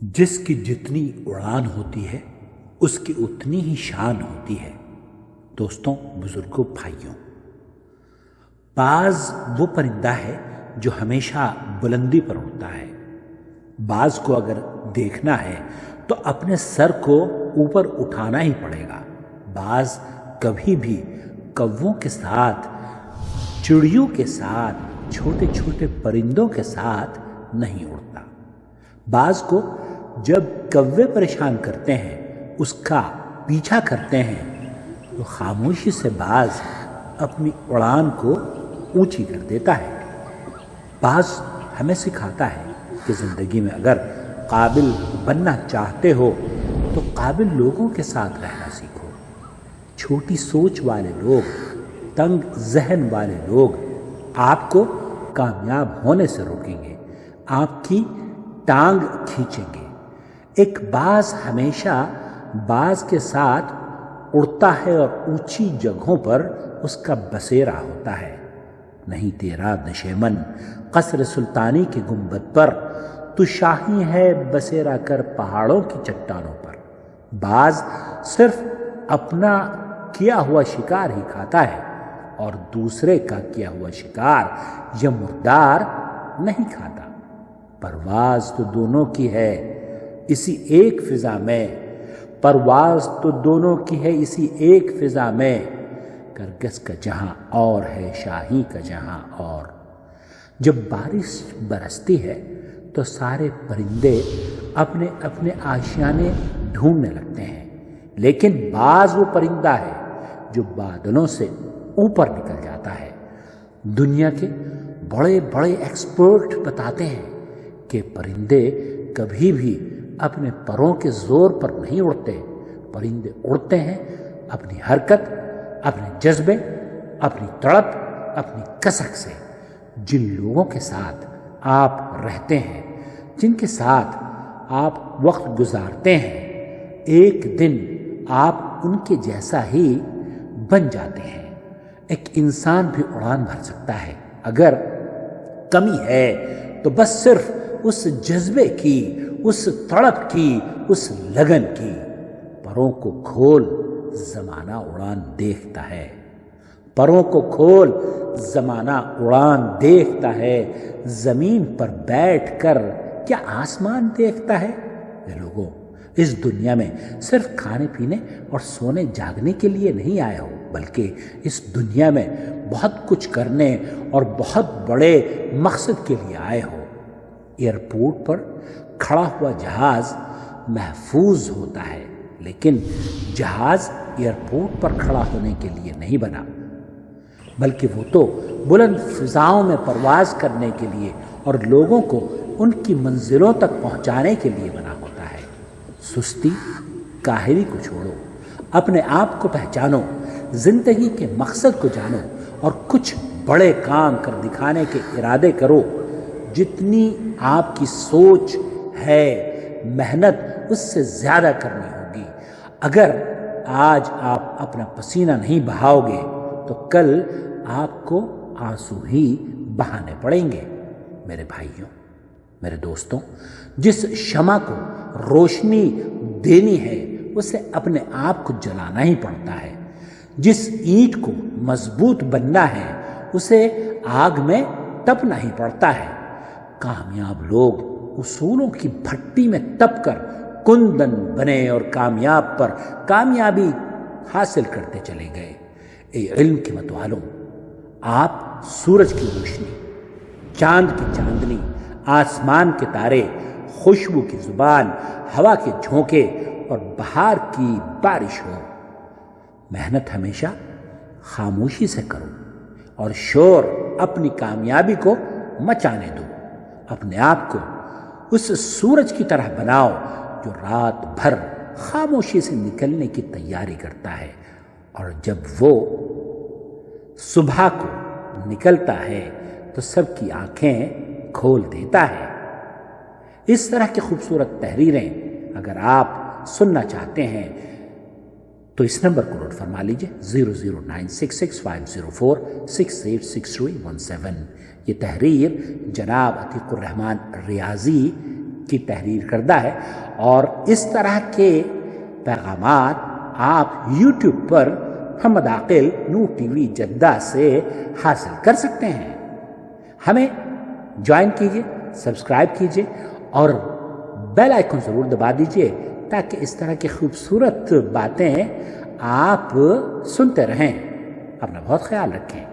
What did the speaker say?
جس کی جتنی اڑان ہوتی ہے اس کی اتنی ہی شان ہوتی ہے۔ دوستوں، بزرگوں، بھائیوں، باز وہ پرندہ ہے جو ہمیشہ بلندی پر اڑتا ہے۔ باز کو اگر دیکھنا ہے تو اپنے سر کو اوپر اٹھانا ہی پڑے گا۔ باز کبھی بھی کووں کے ساتھ، چڑیوں کے ساتھ، چھوٹے چھوٹے پرندوں کے ساتھ نہیں اڑتا۔ باز کو جب کوے پریشان کرتے ہیں، اس کا پیچھا کرتے ہیں، تو خاموشی سے باز اپنی اڑان کو اونچی کر دیتا ہے۔ باز ہمیں سکھاتا ہے کہ زندگی میں اگر قابل بننا چاہتے ہو تو قابل لوگوں کے ساتھ رہنا سیکھو۔ چھوٹی سوچ والے لوگ، تنگ ذہن والے لوگ آپ کو کامیاب ہونے سے روکیں گے، آپ کی ٹانگ کھینچیں گے۔ ایک باز ہمیشہ باز کے ساتھ اڑتا ہے اور اونچی جگہوں پر اس کا بسیرا ہوتا ہے۔ نہیں تیرا نشیمن قصر سلطانی کے گنبد پر، تو شاہی ہے بسیرا کر پہاڑوں کی چٹانوں پر۔ باز صرف اپنا کیا ہوا شکار ہی کھاتا ہے اور دوسرے کا کیا ہوا شکار یا مردار نہیں کھاتا۔ پرواز تو دونوں کی ہے اسی ایک فضا میں، پرواز تو دونوں کی ہے اسی ایک فضا میں، کرگس کا جہاں اور ہے شاہی کا جہاں اور۔ جب بارش برستی ہے تو سارے پرندے اپنے اپنے آشیانے ڈھونڈنے لگتے ہیں، لیکن باز وہ پرندہ ہے جو بادلوں سے اوپر نکل جاتا ہے۔ دنیا کے بڑے بڑے ایکسپرٹ بتاتے ہیں کہ پرندے کبھی بھی اپنے پروں کے زور پر نہیں اڑتے۔ پرندے اڑتے ہیں اپنی حرکت، اپنے جذبے، اپنی تڑپ، اپنی کسک سے۔ جن لوگوں کے ساتھ آپ رہتے ہیں، جن کے ساتھ آپ وقت گزارتے ہیں، ایک دن آپ ان کے جیسا ہی بن جاتے ہیں۔ ایک انسان بھی اڑان بھر سکتا ہے، اگر کمی ہے تو بس صرف اس جذبے کی، اس تڑپ کی، اس لگن کی۔ پروں کو کھول، زمانہ اڑان دیکھتا ہے۔ پروں کو کھول، زمانہ اڑان دیکھتا ہے۔ زمین پر بیٹھ کر کیا آسمان دیکھتا ہے؟ اے لوگوں، اس دنیا میں صرف کھانے پینے اور سونے جاگنے کے لیے نہیں آئے ہو، بلکہ اس دنیا میں بہت کچھ کرنے اور بہت بڑے مقصد کے لیے آئے ہو۔ ایئرپورٹ پر کھڑا ہوا جہاز محفوظ ہوتا ہے، لیکن جہاز ایئرپورٹ پر کھڑا ہونے کے لیے نہیں بنا، بلکہ وہ تو بلند فضاؤں میں پرواز کرنے کے لیے اور لوگوں کو ان کی منزلوں تک پہنچانے کے لیے بنا ہوتا ہے۔ سستی، کاہلی کو چھوڑو، اپنے آپ کو پہچانو، زندگی کے مقصد کو جانو اور کچھ بڑے کام کر دکھانے کے ارادے کرو۔ جتنی آپ کی سوچ ہے، محنت اس سے زیادہ کرنی ہوگی۔ اگر آج آپ اپنا پسینہ نہیں بہاؤ گے تو کل آپ کو آنسو ہی بہانے پڑیں گے۔ میرے بھائیوں، میرے دوستوں، جس شمع کو روشنی دینی ہے اسے اپنے آپ کو جلانا ہی پڑتا ہے۔ جس اینٹ کو مضبوط بننا ہے اسے آگ میں تپنا ہی پڑتا ہے۔ کامیاب لوگ اصولوں کی بھٹی میں تپ کر کندن بنے اور کامیاب پر کامیابی حاصل کرتے چلے گئے۔ اے علم کے متوالوں، آپ سورج کی روشنی، چاند کی چاندنی، آسمان کے تارے، خوشبو کی زبان، ہوا کے جھونکے اور بہار کی بارش ہو۔ محنت ہمیشہ خاموشی سے کرو اور شور اپنی کامیابی کو مچانے دو۔ اپنے آپ کو اس سورج کی طرح بناؤ جو رات بھر خاموشی سے نکلنے کی تیاری کرتا ہے، اور جب وہ صبح کو نکلتا ہے تو سب کی آنکھیں کھول دیتا ہے۔ اس طرح کی خوبصورت تحریریں اگر آپ سننا چاہتے ہیں تو اس نمبر کو نوٹ فرما لیجئے، 0096650468617۔ یہ تحریر جناب عتیق الرحمن ریاضی کی تحریر کردہ ہے، اور اس طرح کے پیغامات آپ یوٹیوب پر محمد عاقل نور ٹی وی جدہ سے حاصل کر سکتے ہیں۔ ہمیں جوائن کیجیے، سبسکرائب کیجیے اور بیل آئیکن ضرور دبا دیجیے تاکہ اس طرح کی خوبصورت باتیں آپ سنتے رہیں۔ اپنا بہت خیال رکھیں۔